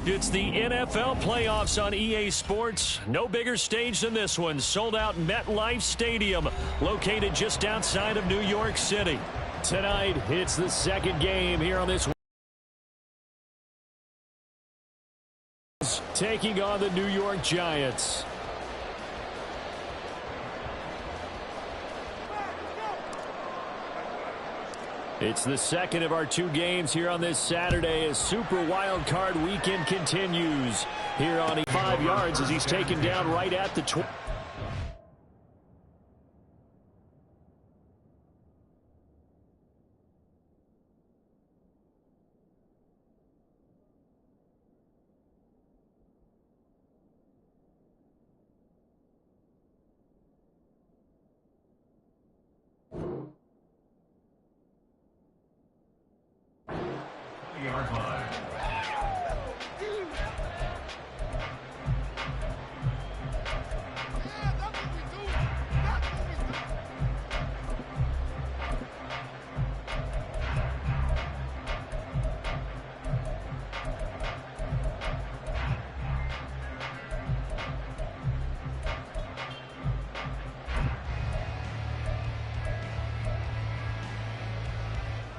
It's the NFL playoffs on EA Sports. No bigger stage than this one. Sold out MetLife Stadium, located just outside of New York City. Tonight, it's the second game here on this. Taking on the New York Giants. It's the second of our two games here on this Saturday as Super Wild Card Weekend continues. Here on 5 yards as he's taken down right at the 20.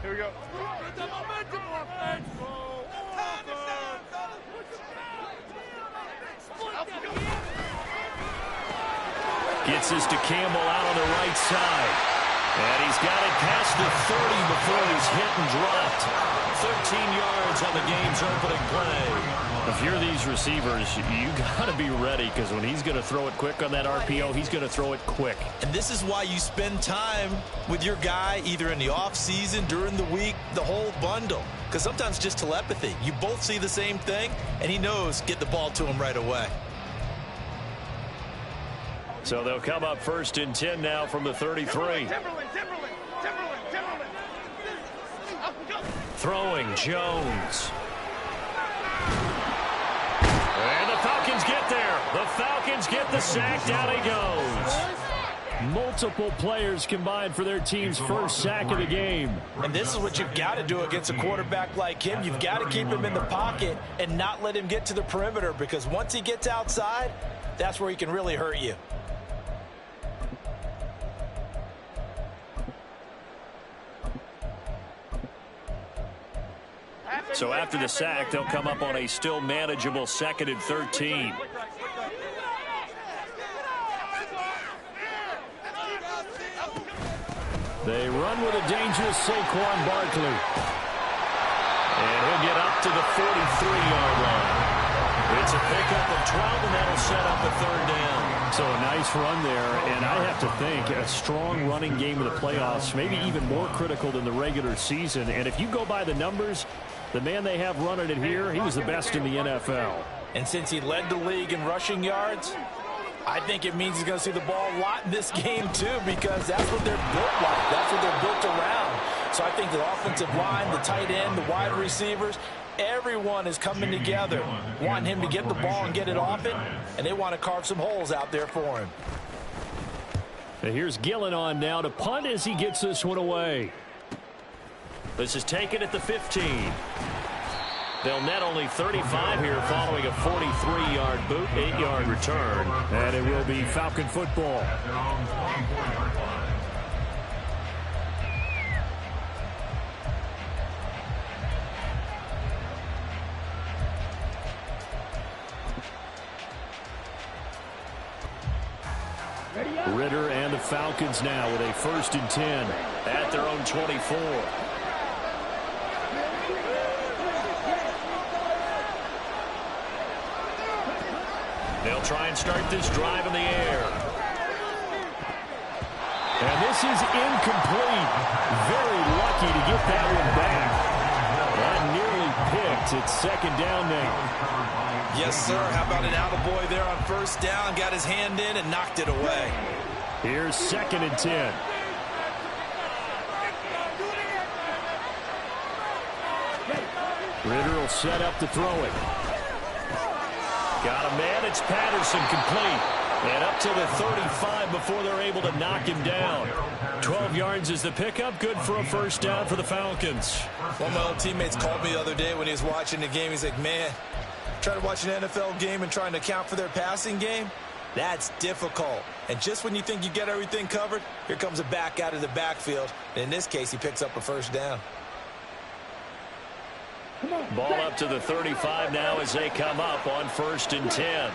Here we go. Gets this to Campbell out on the right side. And he's got it past the 30 before he's hit and dropped. 13 yards on the game's opening play. If you're these receivers, you got to be ready because when he's going to throw it quick on that RPO, he's going to throw it quick. And this is why you spend time with your guy either in the offseason, during the week, the whole bundle. Because sometimes just telepathy. You both see the same thing, and he knows get the ball to him right away. So they'll come up 1st and 10 now from the 33. Throwing Jones. And the Falcons get there. The Falcons get the sack. Down he goes. Multiple players combined for their team's first sack of the game. And this is what you've got to do against a quarterback like him. You've got to keep him in the pocket and not let him get to the perimeter, because once he gets outside, that's where he can really hurt you. So after the sack, they'll come up on a still manageable 2nd and 13. They run with a dangerous Saquon Barkley. And he'll get up to the 43-yard line. It's a pickup of 12, and that'll set up a 3rd down. So a nice run there, and I have to think a strong running game of the playoffs, maybe even more critical than the regular season. And if you go by the numbers, the man they have running it here, he was the best in the NFL. And since he led the league in rushing yards, I think it means he's going to see the ball a lot in this game, too, because that's what they're built like. That's what they're built around. So I think the offensive line, the tight end, the wide receivers, everyone is coming together, wanting him to get the ball and get it off it, and they want to carve some holes out there for him. And here's Gillen on now to punt as he gets this one away. This is taken at the 15. They'll net only 35 here following a 43-yard boot, 8-yard return. And it will be Falcon football. Ritter and the Falcons now with a 1st and 10 at their own 24. They'll try and start this drive in the air. And this is incomplete. Very lucky to get that one back. That nearly picked. It's 2nd down now. Yes, sir. How about an attaboy there on 1st down? Got his hand in and knocked it away. Here's 2nd and 10. Ritter will set up to throw it. Got a man. It's Patterson, complete. And up to the 35 before they're able to knock him down. 12 yards is the pickup. Good for a 1st down for the Falcons. One of my old teammates called me the other day when he was watching the game. He's like, man, Try to watch an NFL game and trying to account for their passing game? That's difficult. And just when you think you get everything covered, here comes a back out of the backfield. In this case, he picks up a first down. Ball up to the 35 now as they come up on 1st and 10.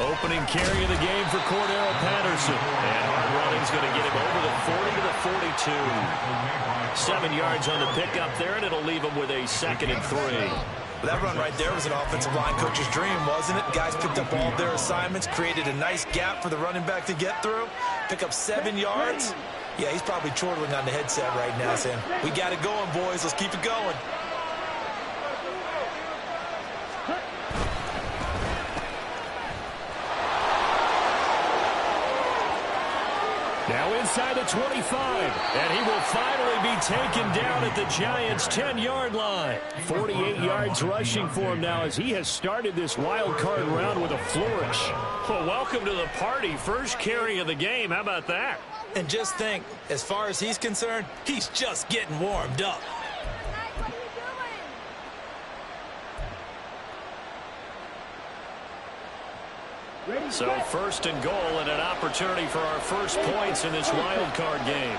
Opening carry of the game for Cordero Patterson. And hard running's going to get him over the 40 to the 42. 7 yards on the pickup there, and it'll leave him with a 2nd and 3. That run right there was an offensive line coach's dream, wasn't it? Guys picked up all of their assignments, created a nice gap for the running back to get through, pick up 7 yards. Yeah, he's probably chortling on the headset right now saying, we got it going, boys. Let's keep it going. Now inside the 25, and he will finally be taken down at the Giants' 10-yard line. 48 yards rushing for him now as he has started this wild card round with a flourish. Well, welcome to the party. First carry of the game. How about that? And just think, as far as he's concerned, he's just getting warmed up. So 1st and goal and an opportunity for our first points in this wild card game.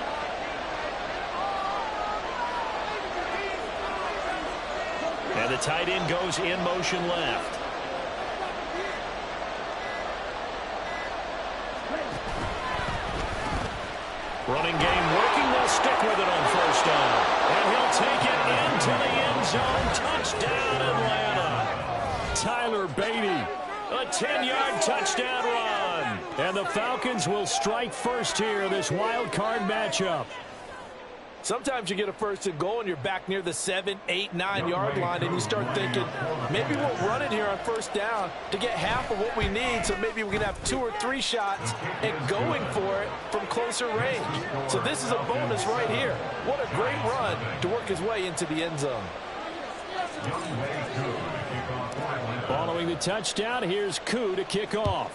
And the tight end goes in motion left. Running game working. They'll stick with it on 1st down. And he'll take it into the end zone. Touchdown, Atlanta. Tyler Beatty. A 10-yard touchdown run. And the Falcons will strike first here, this wild card matchup. Sometimes you get a 1st and goal and you're back near the 7, 8, 9-yard line and you start thinking, maybe we'll run it here on 1st down to get half of what we need, so maybe we can have 2 or 3 shots and going for it from closer range. So this is a bonus right here. What a great run to work his way into the end zone. Following the touchdown, here's Koo to kick off.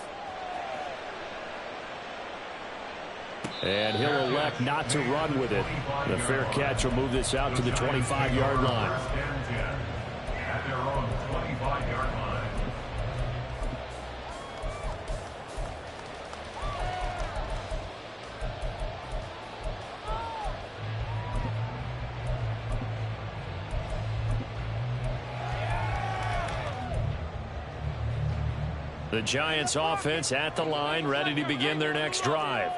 And he'll elect not to run with it. The fair catch will move this out to the 25-yard line. At their own 25-yard line. The Giants offense at the line, ready to begin their next drive.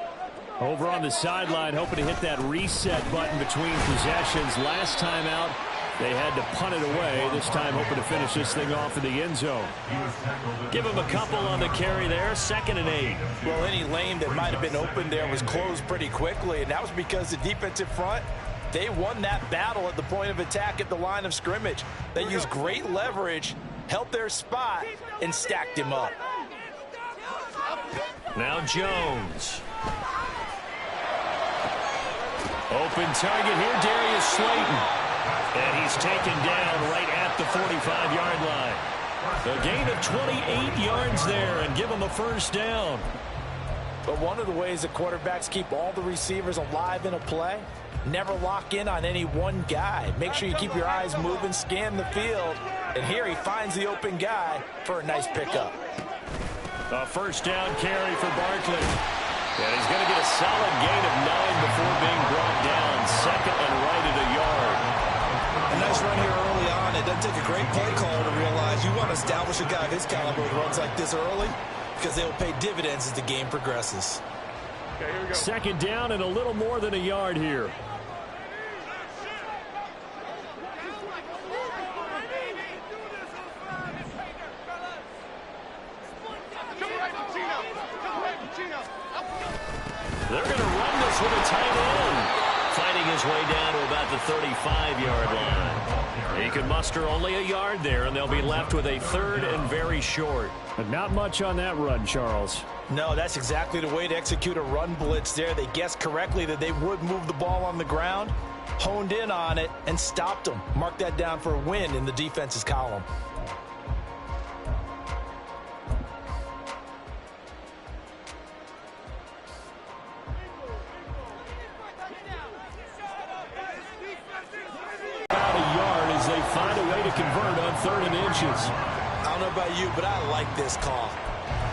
Over on the sideline, hoping to hit that reset button between possessions. Last time out, they had to punt it away. This time hoping to finish this thing off in the end zone. Give him a couple on the carry there, 2nd and 8. Well, any lane that might have been open there was closed pretty quickly, and that was because the defensive front, they won that battle at the point of attack at the line of scrimmage. They used great leverage, held their spot, and stacked him up. Now Jones. Open target here, Darius Slayton. And he's taken down right at the 45-yard line. A gain of 28 yards there and give him a 1st down. But one of the ways that quarterbacks keep all the receivers alive in a play, never lock in on any one guy. Make sure you keep your eyes moving, scan the field. And here he finds the open guy for a nice pickup. A 1st down carry for Barkley. And he's going to get a solid gain of 9 before being brought down. 2nd and right at a yard. A nice run here early on. It doesn't take a great play caller to realize you want to establish a guy of his caliber with runs like this early, because they'll pay dividends as the game progresses. Okay, here we go. 2nd down and a little more than a yard here. They're going to run this with a tight end. Fighting his way down to about the 35-yard line. He could muster only a yard there, and they'll be left with a 3rd and very short. But not much on that run, Charles. No, that's exactly the way to execute a run blitz there. They guessed correctly that they would move the ball on the ground, honed in on it, and stopped them. Mark that down for a win in the defense's column. inches. I don't know about you, but I like this call.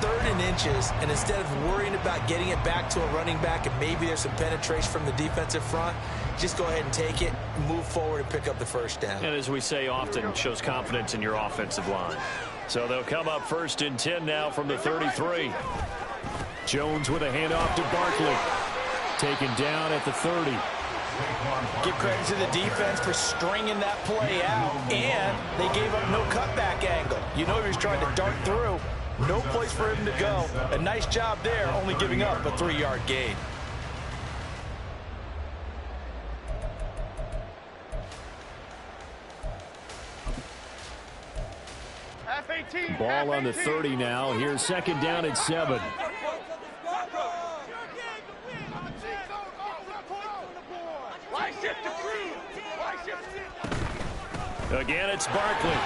3rd and inches, and instead of worrying about getting it back to a running back and maybe there's some penetration from the defensive front, just go ahead and take it, move forward, and pick up the first down. And as we say often, shows confidence in your offensive line. So they'll come up 1st and 10 now from the 33. Jones with a handoff to Barkley. Taken down at the 30. Give credit to the defense for stringing that play out, and they gave up no cutback angle. You know he was trying to dart through. No place for him to go. A nice job there, only giving up a 3-yard gain. Ball on the 30 now. Here's 2nd down at 7. Again, it's Barkley.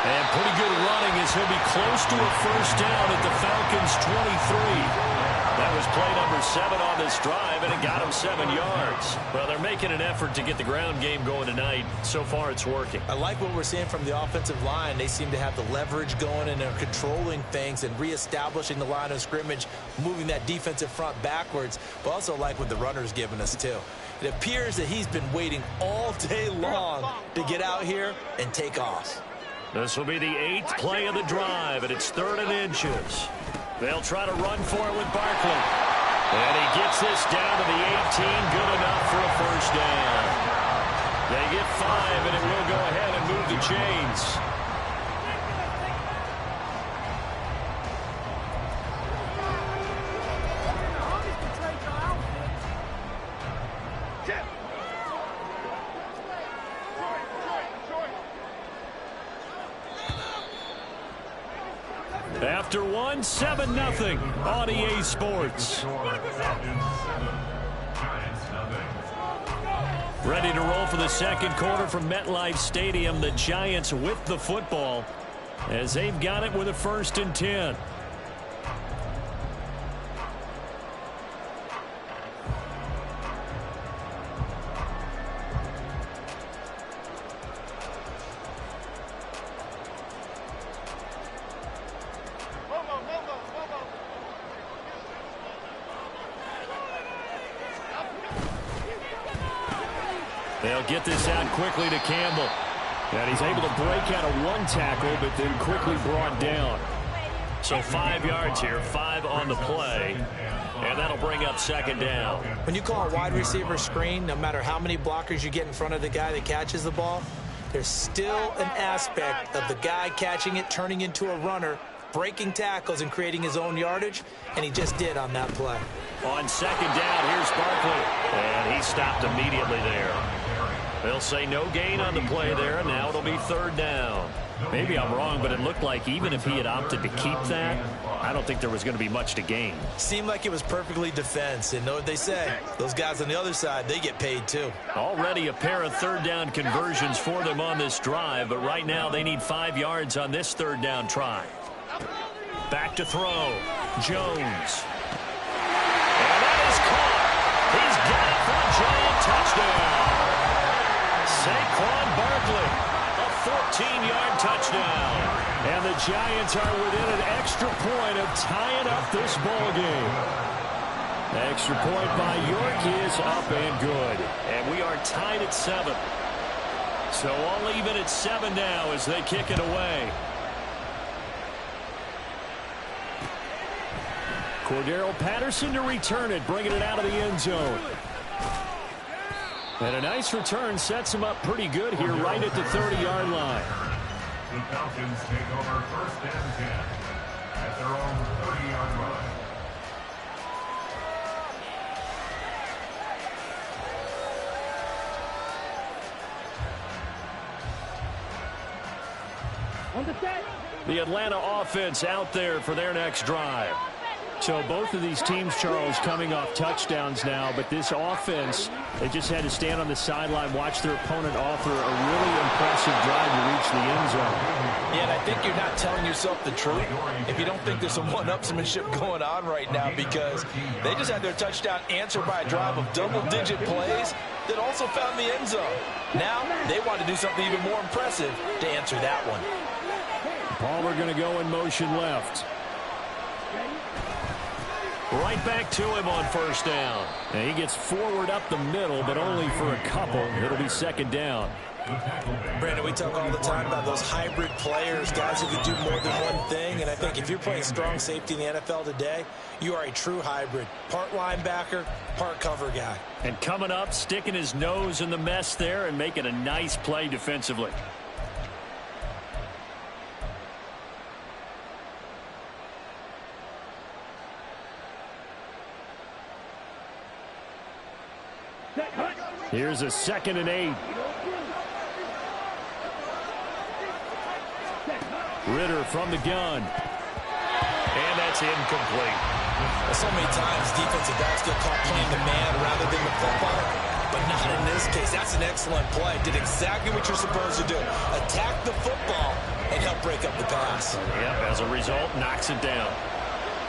And pretty good running as he'll be close to a 1st down at the Falcons' 23. That was play number 7 on this drive, and it got him 7 yards. Well, they're making an effort to get the ground game going tonight. So far, it's working. I like what we're seeing from the offensive line. They seem to have the leverage going, and they're controlling things and reestablishing the line of scrimmage, moving that defensive front backwards, but also like what the runner's giving us, too. It appears that he's been waiting all day long to get out here and take off. This will be the 8th play of the drive, and it's 3rd and inches. They'll try to run for it with Barkley. And he gets this down to the 18, good enough for a 1st down. They get 5, and it will go ahead and move the chains. After 1, 7-0 on EA Sports. Ready to roll for the 2nd quarter from MetLife Stadium. The Giants with the football as they've got it with a 1st and 10. They'll get this out quickly to Campbell. And he's able to break out of 1 tackle, but then quickly brought down. So 5 yards here, 5 on the play. And that'll bring up 2nd down. When you call a wide receiver screen, no matter how many blockers you get in front of the guy that catches the ball, there's still an aspect of the guy catching it, turning into a runner, breaking tackles and creating his own yardage, and he just did on that play. On 2nd down, here's Barkley. And he stopped immediately there. They'll say no gain on the play there, and now it'll be 3rd down. Maybe I'm wrong, but it looked like even if he had opted to keep that, I don't think there was going to be much to gain. Seemed like it was perfectly defense, and know what they say. Those guys on the other side, they get paid too. Already a pair of 3rd down conversions for them on this drive, but right now they need 5 yards on this 3rd down try. Back to throw. Jones. And that is caught. He's got it for a giant touchdown. Saquon Barkley, a 14-yard touchdown. And the Giants are within an extra point of tying up this ball game. The extra point by York is up and good. And we are tied at 7. So all even at 7 now as they kick it away. Cordero Patterson to return it, bringing it out of the end zone. And a nice return sets him up pretty good here right at the 30-yard line. The Falcons take over 1st and 10 at their own 30-yard line. The Atlanta offense out there for their next drive. So both of these teams, Charles, coming off touchdowns now, but this offense, they just had to stand on the sideline, watch their opponent offer a really impressive drive to reach the end zone. Yeah, and I think you're not telling yourself the truth if you don't think there's some one-upsmanship going on right now, because they just had their touchdown answered by a drive of double-digit plays that also found the end zone. Now they want to do something even more impressive to answer that one. Palmer going to go in motion left. Right back to him on first down. And he gets forward up the middle, but only for a couple. It'll be second down. Brandon, we talk all the time about those hybrid players, guys who can do more than one thing. And I think if you're playing strong safety in the NFL today, you are a true hybrid. Part linebacker, part cover guy. And coming up, sticking his nose in the mess there and making a nice play defensively. Here's a 2nd and 8. Ritter from the gun. And that's incomplete. So many times defensive backs get caught playing the man rather than the football, but not in this case. That's an excellent play. Did exactly what you're supposed to do. Attack the football and help break up the pass. Yep, as a result, knocks it down.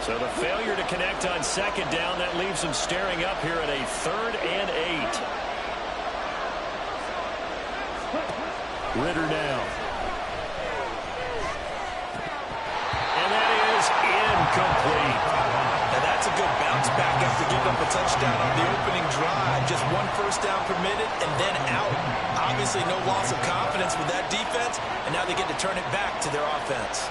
So the failure to connect on 2nd down, that leaves him staring up here at a 3rd and 8. Ritter now. And that is incomplete. Now that's a good bounce back after giving up a touchdown on the opening drive. Just 1 first down permitted and then out. Obviously no loss of confidence with that defense, and now they get to turn it back to their offense.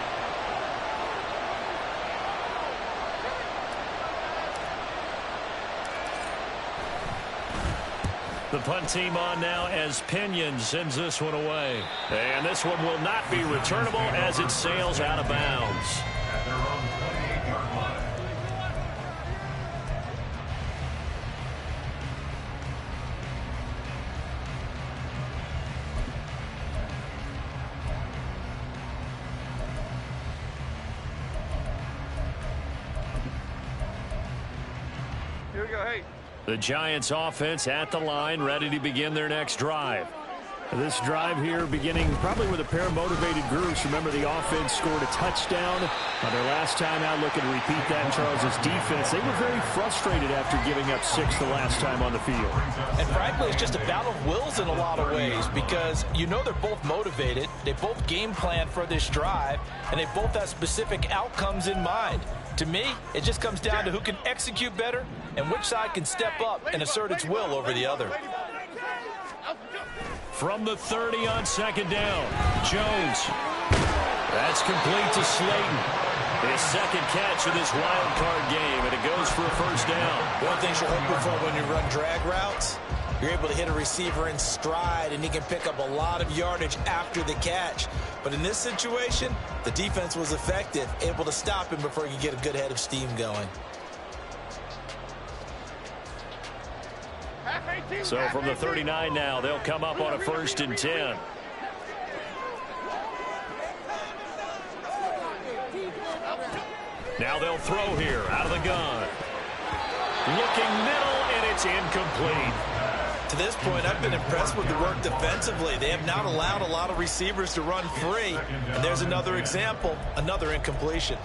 The punt team on now as Pinion sends this one away. And this one will not be returnable as it sails out of bounds. At their own 28-yard line. Here we go, hey. The Giants offense at the line, ready to begin their next drive. This drive here beginning probably with a pair of motivated groups. Remember, the offense scored a touchdown on their last time out. Looking to repeat that in Charles's defense. They were very frustrated after giving up 6 the last time on the field. And frankly, it's just a battle of wills in a lot of ways because you know they're both motivated. They both game plan for this drive, and they both have specific outcomes in mind. To me, it just comes down to who can execute better and which side can step up and assert its will over the other. From the 30 on 2nd down, Jones. That's complete to Slayton. His 2nd catch of this wild card game, and it goes for a first down. One thing you're hoping for when you run drag routes, you're able to hit a receiver in stride, and he can pick up a lot of yardage after the catch. But in this situation, the defense was effective, able to stop him before he could get a good head of steam going. So from the 39 now, they'll come up on a 1st and 10. Now they'll throw here out of the gun. Looking middle, and it's incomplete. To this point, I've been impressed with the work defensively. They have not allowed a lot of receivers to run free. And there's another example, another incompletion.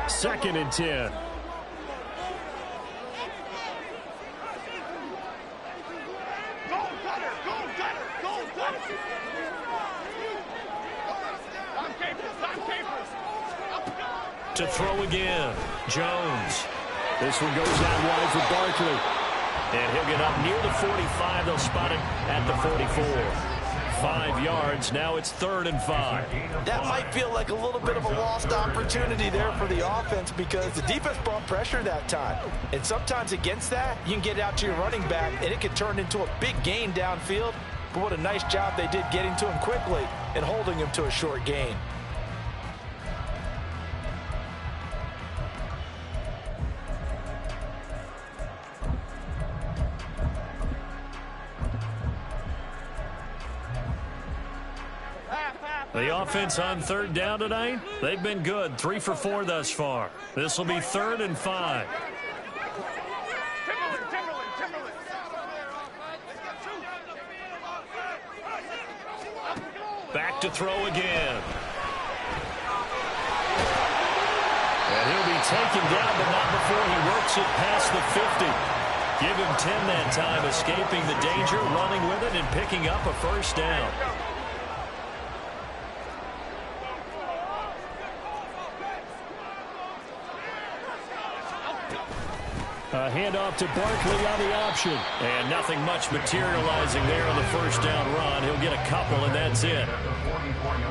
Second and 10. To throw again, Jones. This one goes out wide for Barkley. And he'll get up near the 45. They'll spot it at the 44. 5 yards. Now it's 3rd and 5. That might feel like a little bit of a lost opportunity there for the offense because the defense brought pressure that time. And sometimes against that, you can get out to your running back, and it can turn into a big gain downfield. But what a nice job they did getting to him quickly and holding him to a short gain. The offense on 3rd down tonight, they've been good. 3 for 4 thus far. This will be 3rd and 5. Back to throw again. And he'll be taken down, but not before he works it past the 50. Give him 10 that time, escaping the danger, running with it, and picking up a first down. A handoff to Barkley on the option. And nothing much materializing there on the first down run. He'll get a couple, and that's it.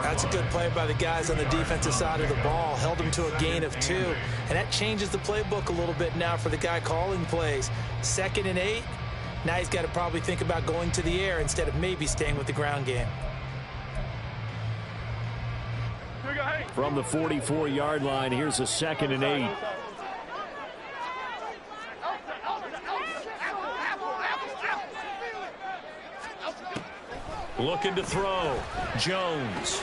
That's a good play by the guys on the defensive side of the ball. Held him to a gain of 2. And that changes the playbook a little bit now for the guy calling plays. 2nd and 8. Now he's got to probably think about going to the air instead of maybe staying with the ground game. From the 44-yard line, here's a 2nd and 8. Looking to throw. Jones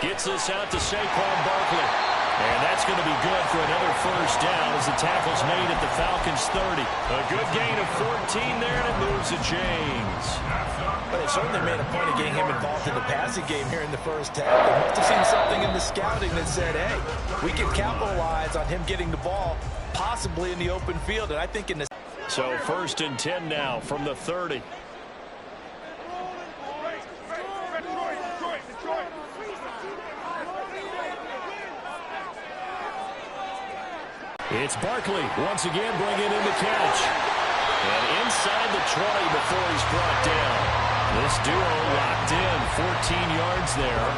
gets this out to Saquon Barkley. And that's going to be good for another first down as the tackle's made at the Falcons' 30. A good gain of 14 there, and it moves the chains. But they certainly made a point of getting him involved in the passing game here in the first half. They must have seen something in the scouting that said, hey, we can capitalize on him getting the ball possibly in the open field. And I think in the... So 1st and 10 now from the 30. It's Barkley once again bringing in the catch. And inside the 20 before he's brought down. This duo locked in, 14 yards there,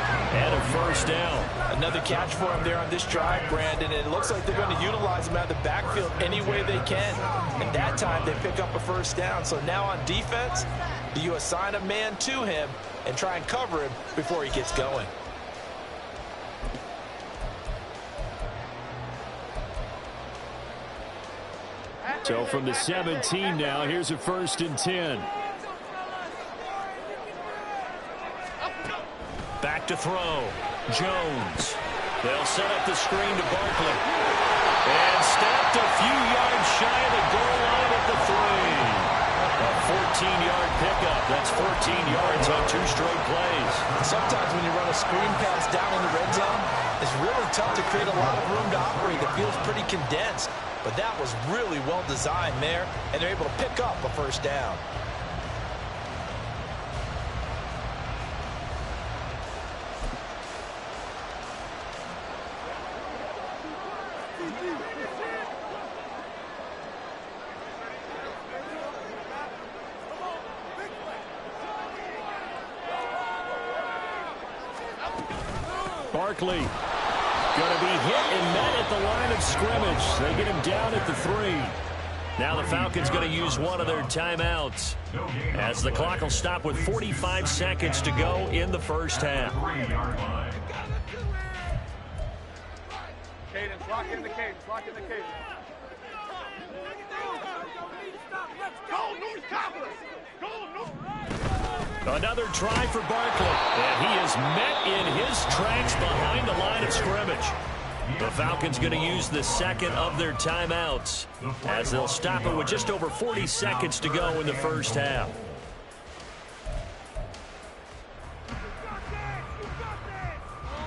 and a first down. Another catch for him there on this drive, Brandon, and it looks like they're going to utilize him out of the backfield any way they can. And that time they pick up a first down. So now on defense, do you assign a man to him and try and cover him before he gets going? So from the 17 now, here's a 1st and 10. Back to throw. Jones. They'll set up the screen to Barkley. And stopped a few yards shy of the goal line at the 3. A 14-yard pickup. That's 14 yards on 2 straight plays. Sometimes when you run a screen pass down in the red zone, it's really tough to create a lot of room to operate. The field's pretty condensed. But that was really well designed there, and they're able to pick up a first down. Barkley going to be hit and met at the line of scrimmage. They get him down at the 3. Now the Falcons going to use one of their timeouts as the clock will stop with 45 seconds to go in the first half. Cadence, lock in the cadence, lock in the cadence. Go, North Cobblers! Go, North! Another try for Barkley, and he is met in his tracks behind the line of scrimmage. The Falcons going to use the 2nd of their timeouts as they'll stop it with just over 40 seconds to go in the first half. Come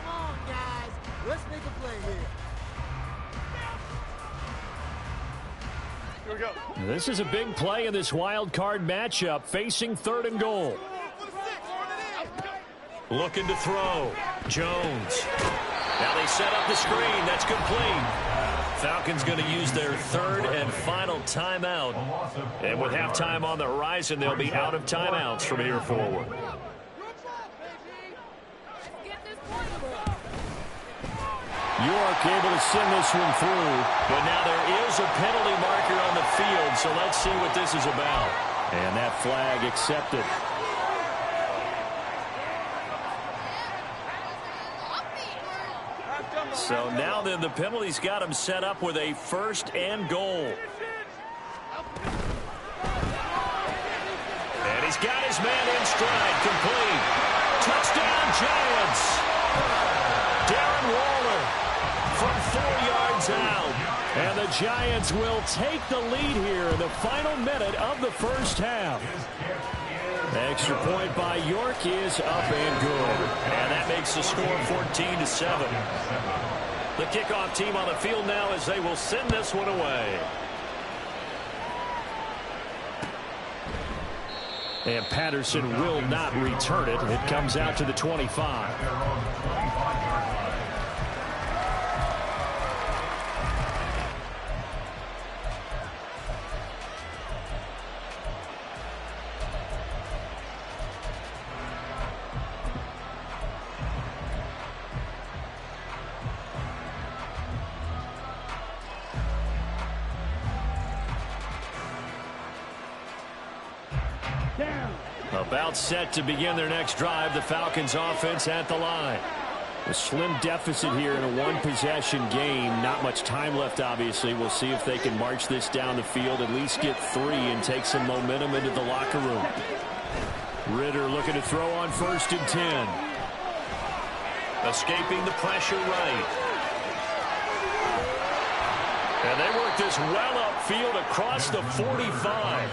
on, guys. Let's make a play here. Here we go. This is a big play in this wild card matchup, facing 3rd and goal. Looking to throw. Jones. Now they set up the screen. That's complete. Falcons going to use their 3rd and final timeout. And with halftime on the horizon, they'll be out of timeouts from here forward. York able to send this one through. But now there is a penalty marker on the field, so let's see what this is about. And that flag accepted. So now then the penalty's got him set up with a 1st and goal. And he's got his man in stride, complete. Touchdown Giants. Darren Waller from 4 yards out. And the Giants will take the lead here in the final minute of the first half. Extra point by York is up and good. And that makes the score 14-7. The kickoff team on the field now as they will send this one away. And Patterson will not return it. It comes out to the 25. About set to begin their next drive. The Falcons offense at the line. A slim deficit here in a one-possession game. Not much time left, obviously. We'll see if they can march this down the field, at least get 3 and take some momentum into the locker room. Ritter looking to throw on 1st and 10. Escaping the pressure right. And they work this well upfield across the 45.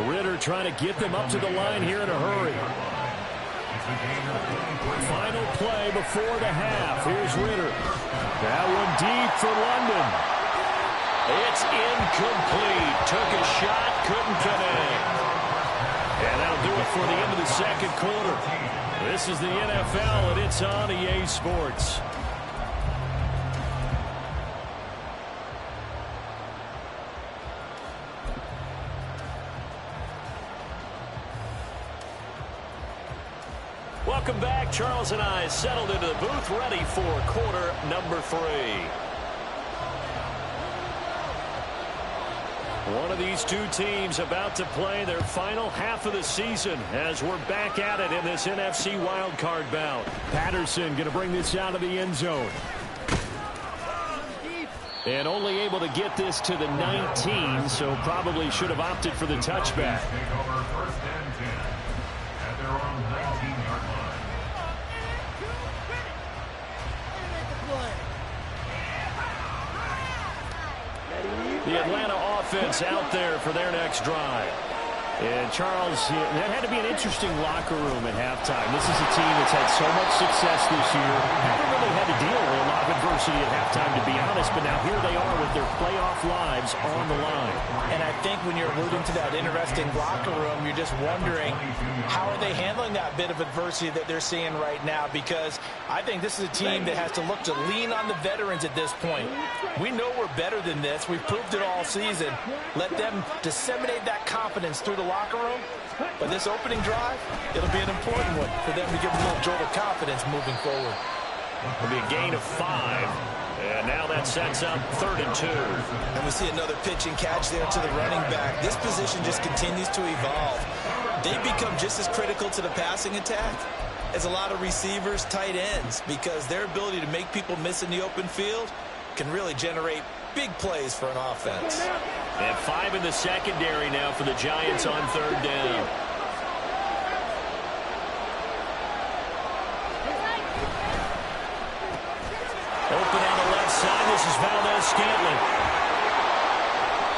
Ritter trying to get them up to the line here in a hurry. Final play before the half. Here's Ritter. That one deep for London. It's incomplete. Took a shot, couldn't connect. And that'll do it for the end of the second quarter. This is the NFL, and it's on EA Sports. Welcome back. Charles and I settled into the booth, ready for quarter number 3. One of these two teams about to play their final half of the season as we're back at it in this NFC wildcard bout. Patterson going to bring this out of the end zone. And only able to get this to the 19, so probably should have opted for the touchback. The Atlanta offense out there for their next drive. And Charles, that had to be an interesting locker room at halftime. This is a team that's had so much success this year. Haven't really had to deal with a lot of adversity at halftime, to be honest. But now here they are with their playoff lives on the line. And I think when you're alluding to that interesting locker room, you're just wondering how are they handling that bit of adversity that they're seeing right now, because I think this is a team that has to look to lean on the veterans at this point. We know we're better than this. We've proved it all season. Let them disseminate that confidence through the locker room. But this opening drive, it'll be an important one for them to give them a little jolt of confidence moving forward. It'll be a gain of 5. And now that sets up 3rd and 2. And we see another pitch and catch there to the running back. This position just continues to evolve. They become just as critical to the passing attack as a lot of receivers, tight ends, because their ability to make people miss in the open field can really generate big plays for an offense. And 5 in the secondary now for the Giants on 3rd down. Open on the left side. This is Valdez-Scantling.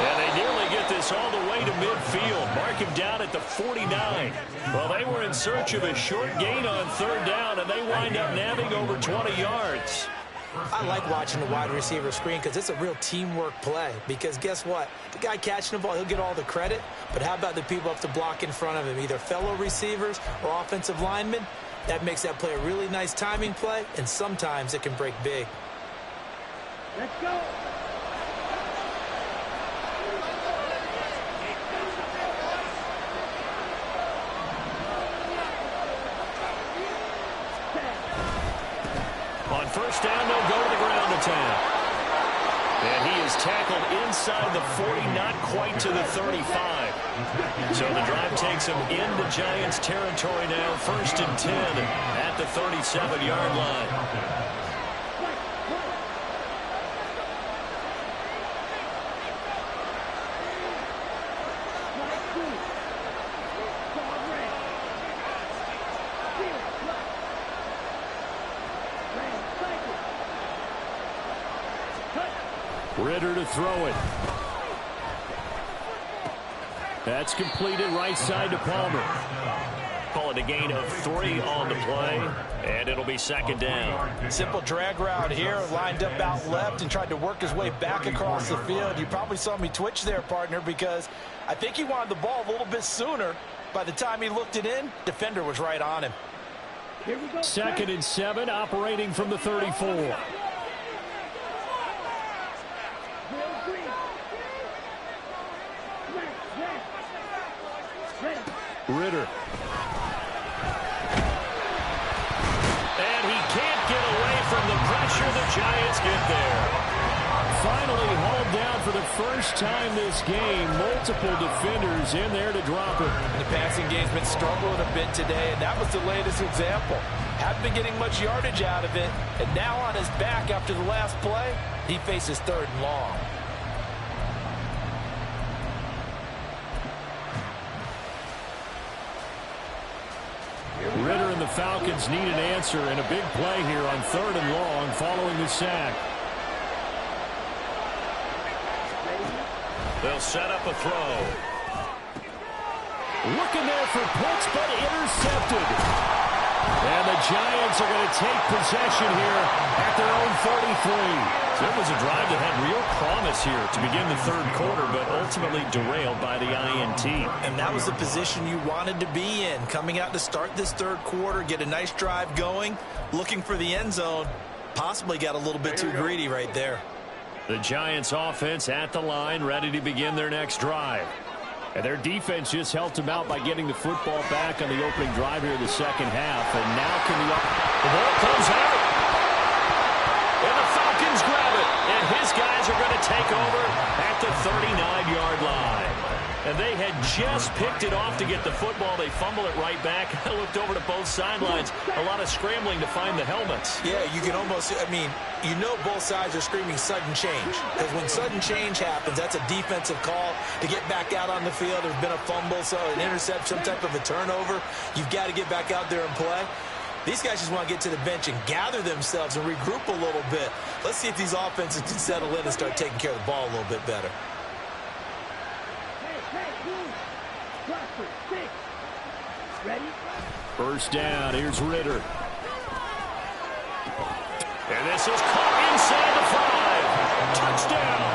And they nearly get this all the way to midfield. Mark him down at the 49. Well, they were in search of a short gain on 3rd down, and they wind up nabbing over 20 yards. I like watching the wide receiver screen because it's a real teamwork play. Because guess what? The guy catching the ball, he'll get all the credit. But how about the people up to block in front of him, either fellow receivers or offensive linemen? That makes that play a really nice timing play, and sometimes it can break big. Let's go. On 1st down, they'll go to the ground attack. And he is tackled inside the 40, not quite to the 35. So the drive takes him into Giants territory now. 1st and 10 at the 37-yard line. Ritter to throw it. That's completed right side to Palmer. Call it a gain of 3 on the play, and it'll be 2nd down. Simple drag route here, lined up out left and tried to work his way back across the field. You probably saw me twitch there, partner, because I think he wanted the ball a little bit sooner, By the time he looked it in, defender was right on him. Here we go. 2nd and 7, operating from the 34. Ritter. And he can't get away from the pressure. The Giants get there. Finally hauled down for the first time this game. Multiple defenders in there to drop him. The passing game's been struggling a bit today, and that was the latest example. Haven't been getting much yardage out of it, and now on his back after the last play, he faces 3rd and long. Ritter and the Falcons need an answer, and a big play here on 3rd and long following the sack. They'll set up a throw. Looking there for Pitts, but intercepted. And the Giants are going to take possession here at their own 33. So it was a drive that had real promise here to begin the 3rd quarter, but ultimately derailed by the INT. And that was the position you wanted to be in. Coming out to start this 3rd quarter, get a nice drive going, looking for the end zone. Possibly got a little bit too greedy right there. The Giants offense at the line, ready to begin their next drive. And their defense just helped them out by getting the football back on the opening drive here in the 2nd half. And now the ball comes out. And the Falcons grab it. And his guys are going to take over at the 39-yard line. And they had just picked it off to get the football. They fumble it right back. I looked over to both sidelines. A lot of scrambling to find the helmets. Yeah, you can almost, you know both sides are screaming sudden change. Because when sudden change happens, that's a defensive call to get back out on the field. There's been a fumble, so an interception, some type of a turnover. You've got to get back out there and play. These guys just want to get to the bench and gather themselves and regroup a little bit. Let's see if these offenses can settle in and start taking care of the ball a little bit better. Ready? First down, here's Ritter. And this is caught inside the 5. Touchdown.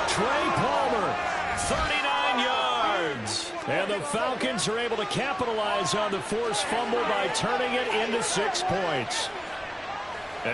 Trey Palmer, 39 yards. And the Falcons are able to capitalize on the forced fumble by turning it into 6 points.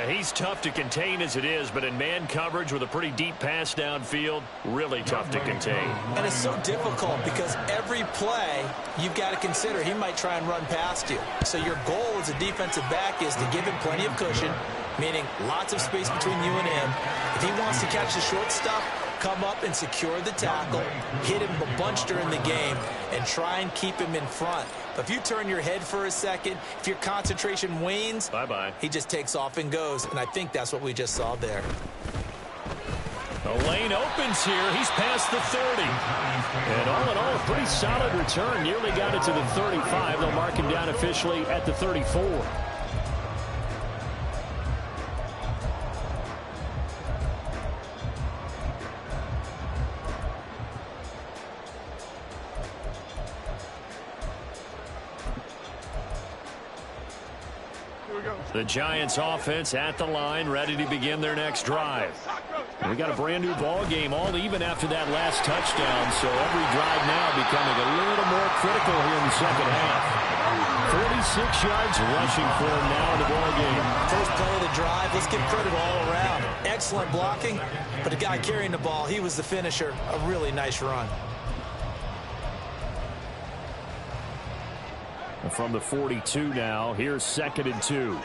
He's tough to contain as it is, but in man coverage with a pretty deep pass downfield, really tough to contain. And it's so difficult because every play you've got to consider he might try and run past you. So your goal as a defensive back is to give him plenty of cushion, meaning lots of space between you and him. If he wants to catch the short stuff, come up and secure the tackle, hit him a bunch during the game, and try and keep him in front. But if you turn your head for a second, if your concentration wanes, bye-bye. He just takes off and goes. And I think that's what we just saw there. The lane opens here. He's past the 30. And all in all, a pretty solid return. Nearly got it to the 35. They'll mark him down officially at the 34. The Giants offense at the line, ready to begin their next drive. We got a brand new ball game, all even after that last touchdown, so every drive now becoming a little more critical here in the 2nd half. 46 yards rushing for him now in the ball game. First play of the drive, let's give credit all around. Excellent blocking, but the guy carrying the ball, he was the finisher. A really nice run. From the 42 now, here's 2nd and 2.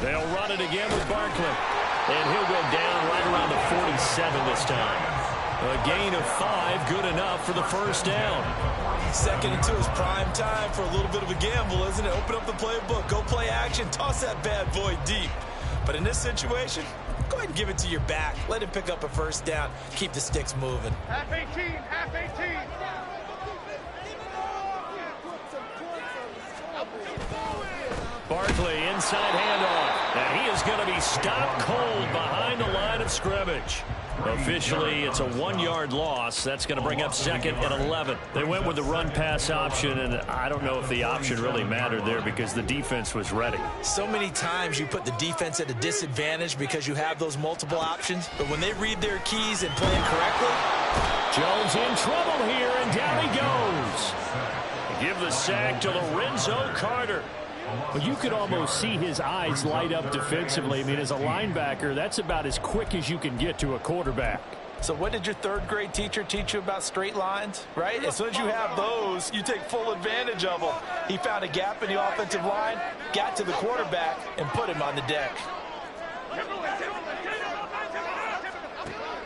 They'll run it again with Barkley. And he'll go down right around the 47 this time. A gain of 5, good enough for the first down. 2nd and 2 is prime time for a little bit of a gamble, isn't it? Open up the playbook, go play action, toss that bad boy deep. But in this situation, go ahead and give it to your back. Let him pick up a first down. Keep the sticks moving. Half 18, half 18. Barkley inside handoff. And he is going to be stopped cold behind the line of scrimmage. Officially, it's a 1-yard loss. That's going to bring up 2nd and 11. They went with the run-pass option, and I don't know if the option really mattered there because the defense was ready. So many times you put the defense at a disadvantage because you have those multiple options, but when they read their keys and play correctly, Jones in trouble here, and down he goes. Give the sack to Lorenzo Carter. Well, you could almost see his eyes light up defensively. I mean, as a linebacker, that's about as quick as you can get to a quarterback. So what did your third-grade teacher teach you about straight lines, right? As soon as you have those, you take full advantage of them. He found a gap in the offensive line, got to the quarterback, and put him on the deck.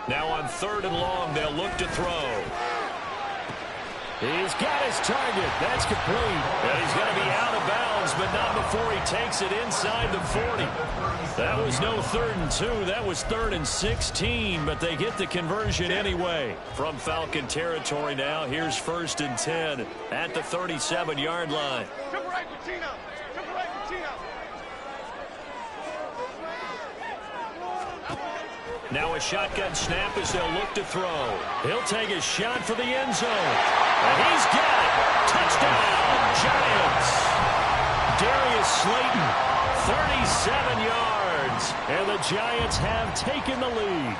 Now on 3rd and long, they'll look to throw. He's got his target. That's complete. And he's going to be out of bounds, but not before he takes it inside the 40. That was no 3rd and 2. That was 3rd and 16, but they get the conversion anyway. From Falcon territory now, here's 1st and 10 at the 37-yard line. Now a shotgun snap as they'll look to throw. He'll take a shot for the end zone. And he's got it. Touchdown, Giants. Darius Slayton, 37 yards. And the Giants have taken the lead.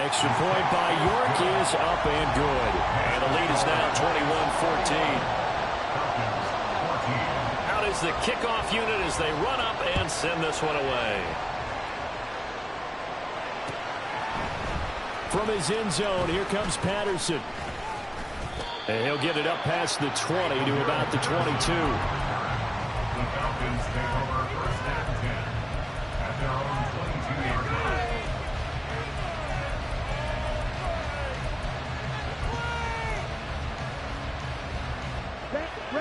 Extra point by York is up and good. And the lead is now 21-14. Out is the kickoff unit as they run up and send this one away. From his end zone, here comes Patterson. And he'll get it up past the 20 to about the 22. The Falcons take over 1st and 10 at their own 22-yard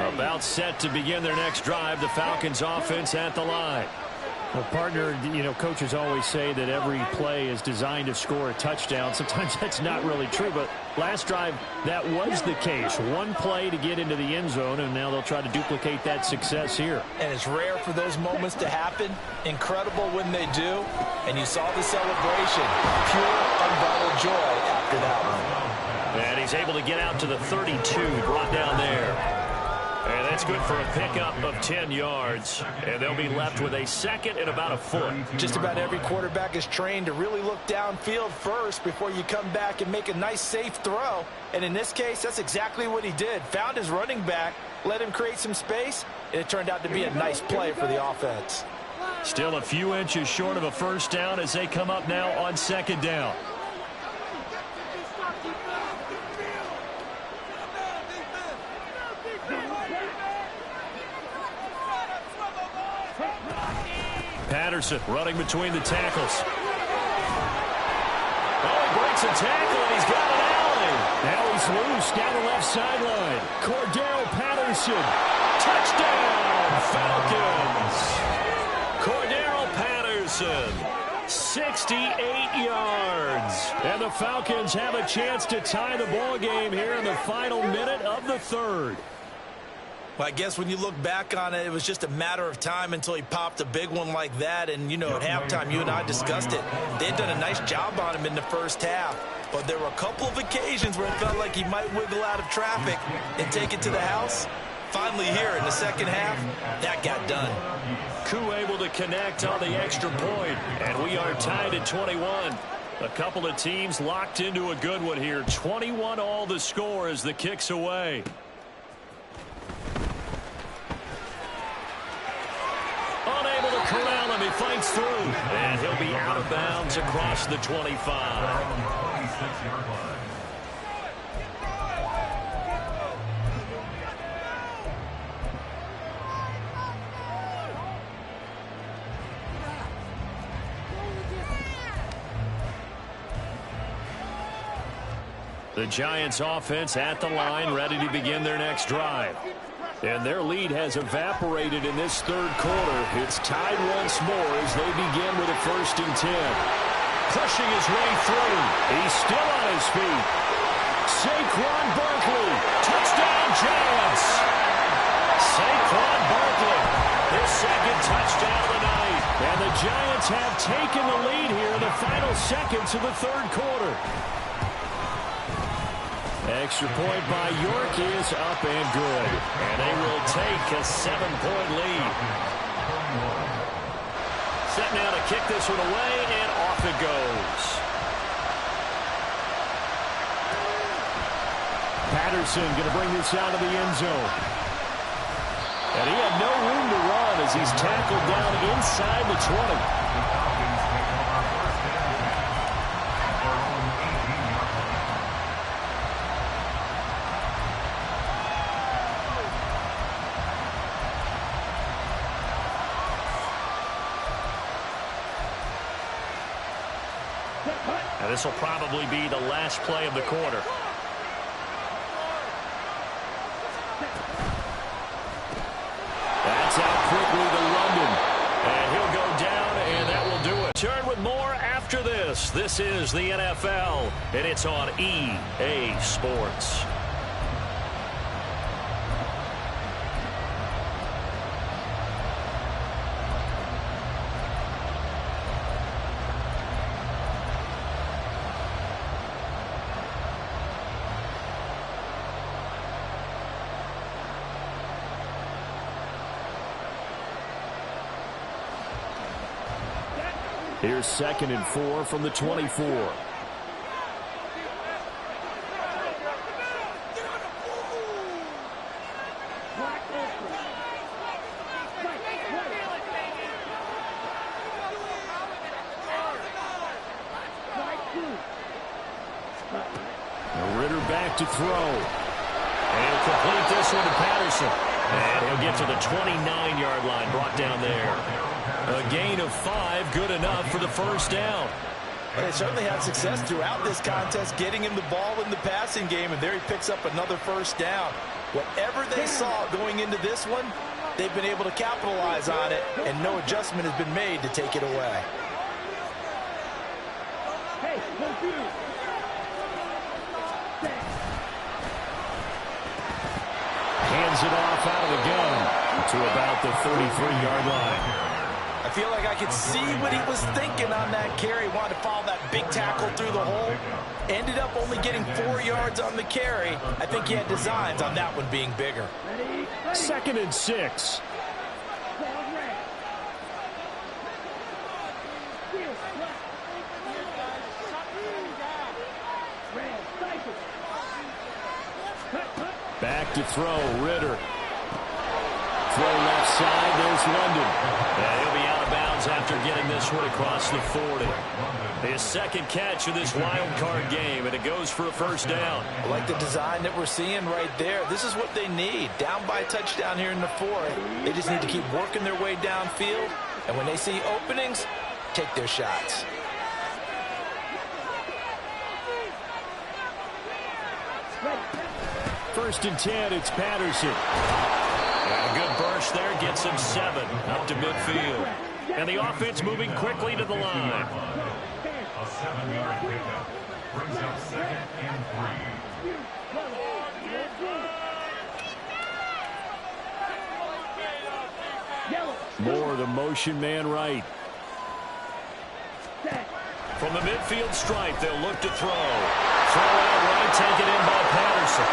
line. About set to begin their next drive, the Falcons offense at the line. Well, partner, you know, coaches always say that every play is designed to score a touchdown. Sometimes that's not really true, but last drive, that was the case. One play to get into the end zone, and now they'll try to duplicate that success here. And it's rare for those moments to happen. Incredible when they do. And you saw the celebration. Pure, unbridled joy after that one. And he's able to get out to the 32, brought down there. And that's good for a pickup of 10 yards. And they'll be left with a 2nd and about a foot. Just about every quarterback is trained to really look downfield first before you come back and make a nice, safe throw. And in this case, that's exactly what he did. Found his running back, let him create some space, and it turned out to be a nice play for the offense. Still a few inches short of a first down as they come up now on 2nd down. Patterson running between the tackles. Oh, he breaks a tackle, and he's got an alley. Now he's loose down the left sideline. Cordero Patterson. Touchdown, Falcons. Cordero Patterson, 68 yards. And the Falcons have a chance to tie the ball game here in the final minute of the 3rd. Well, I guess when you look back on it, it was just a matter of time until he popped a big one like that. And, you know, at halftime, you and I discussed it. They'd done a nice job on him in the first half. But there were a couple of occasions where it felt like he might wiggle out of traffic and take it to the house. Finally here in the second half, that got done. Koo able to connect on the extra point. And we are tied at 21. A couple of teams locked into a good one here. 21 all the score as the kick's away. Unable to corral him. He fights through. And he'll be out of bounds across the 25. The Giants offense at the line, ready to begin their next drive. And their lead has evaporated in this 3rd quarter. It's tied once more as they begin with a 1st and 10. Pushing his way through. He's still on his feet. Saquon Barkley. Touchdown, Giants. Saquon Barkley. His 2nd touchdown of the night. And the Giants have taken the lead here in the final seconds of the 3rd quarter. Extra point by York is up and good. And they will take a 7-point lead. Set now to kick this one away, and off it goes. Patterson going to bring this out of the end zone. And he had no room to run as he's tackled down inside the 20. And this will probably be the last play of the quarter. That's out quickly to London. And he'll go down, and that will do it. Turn with more after this. This is the NFL, and it's on EA Sports. Here's 2nd and 4 from the 24. Ritter back to throw. And he'll complete this one to Patterson. And he'll get to the 29-yard line, brought down there. A gain of 5, good enough for the first down. They certainly had success throughout this contest, getting him the ball in the passing game, and there he picks up another first down. Whatever they saw going into this one, they've been able to capitalize on it, and no adjustment has been made to take it away. Hands it off out of the gun to about the 33-yard line. I feel like I could see what he was thinking on that carry. Wanted to follow that big tackle through the hole. Ended up only getting 4 yards on the carry. I think he had designs on that one being bigger. 2nd and 6. Back to throw, Ritter. Throw left side, there's London. And he'll be out of bounds after getting this one across the 40. His 2nd catch of this wild card game, and it goes for a first down. I like the design that we're seeing right there. This is what they need. Down by a touchdown here in the 4th. They just need to keep working their way downfield, and when they see openings, take their shots. First and 10, it's Patterson. And a good burst there gets him 7 up to midfield. And the offense moving quickly to the line. A 7-yard pickup brings up 2nd and 3. More the motion man right. From the midfield stripe, they'll look to throw. Throw out right, taken in by Patterson.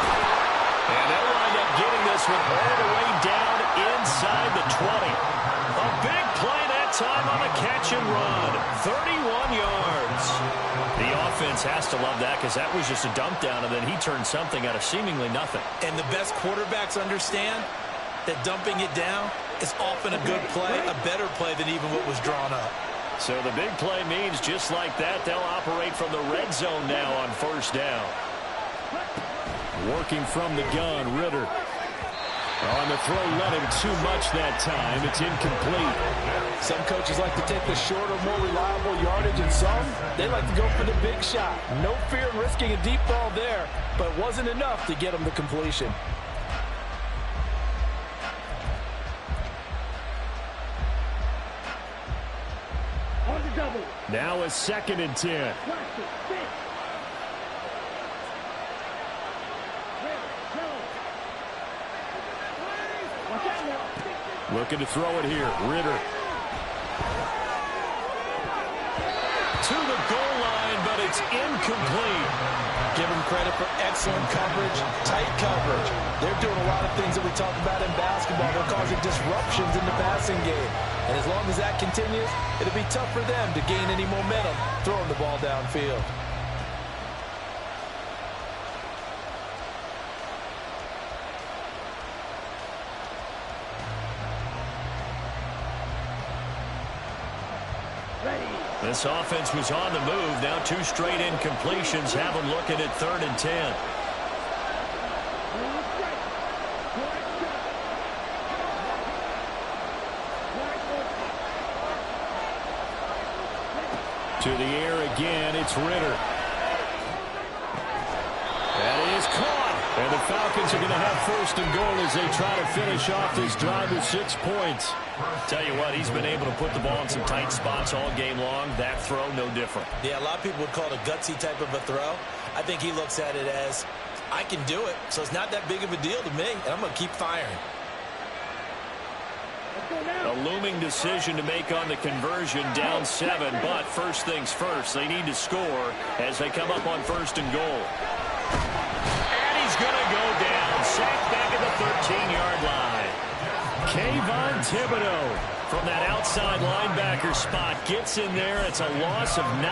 And they'll wind up getting this one all the way down inside the 20. A big play that time on a catch and run. 31 yards. The offense has to love that because that was just a dump down, and then he turned something out of seemingly nothing. And the best quarterbacks understand that dumping it down is often a good play, a better play than even what was drawn up. So the big play means just like that, they'll operate from the red zone now on first down. Working from the gun, Ritter. On the throw, let him too much that time. It's incomplete. Some coaches like to take the shorter, more reliable yardage, and some, they like to go for the big shot. No fear in risking a deep ball there, but it wasn't enough to get him the completion. Now a 2nd and 10. Looking to throw it here. Ritter. To the goal line, but it's incomplete. Give him credit for excellent coverage, tight coverage. They're doing a lot of things that we talk about in basketball. They're causing disruptions in the passing game. And as long as that continues, it'll be tough for them to gain any momentum throwing the ball downfield. This offense was on the move. Now 2 straight incompletions have them looking at 3rd and 10. To the air again, it's Ritter. That is caught. And the Falcons are going to have 1st and goal as they try to finish off this drive with 6 points. Tell you what, he's been able to put the ball in some tight spots all game long. That throw, no different. Yeah, a lot of people would call it a gutsy type of a throw. I think he looks at it as, I can do it, so it's not that big of a deal to me, and I'm going to keep firing. A looming decision to make on the conversion, down 7, but first things first, they need to score as they come up on 1st and goal. And he's going to go down, sacked back at the 13-yard line. Kayvon Thibodeau from that outside linebacker spot gets in there. It's a loss of 9.